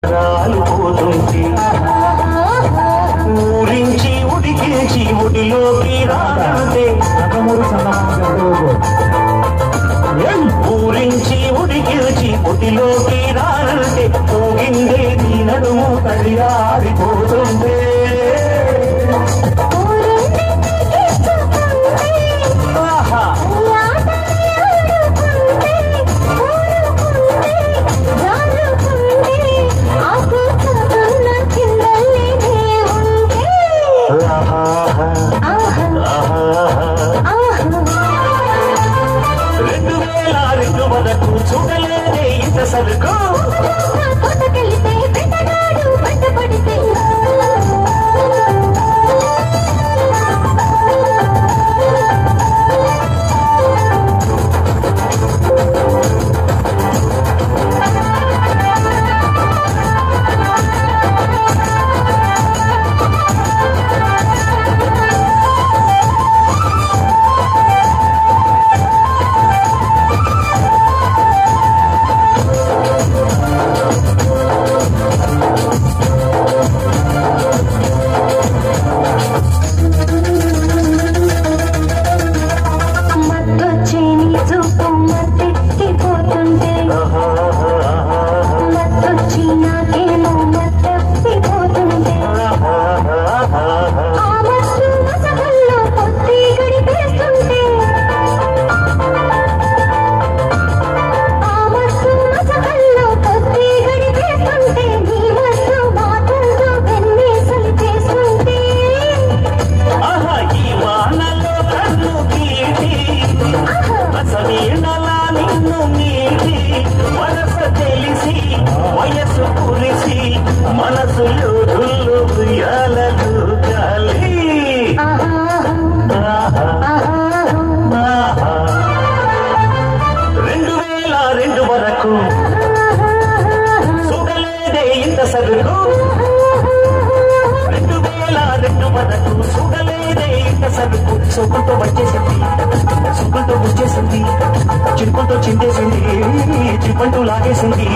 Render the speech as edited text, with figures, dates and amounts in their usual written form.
పోతుంటే ఊరించి ఉడికించి ఒడిలోకి రానంటే ఊరించి ఉడికించి ఒడిలోకి రానంటే పోగిందే నీ నడుము తడియారిపోతుంటే చూడలేదే ఇంత సరుకు మనసులో ఉయ్యాలలు గాలి 2002 వరకు చూడలేదే ఇంత సరుకు 2002 వరకు చూడలేదే ఇంత సరుకు సొక్కుతో వచ్చేసింది సుక్కులతో వచ్చేసింది చిరుకుంటూ చిందేసింది చిప్పంటూ లాగేసింది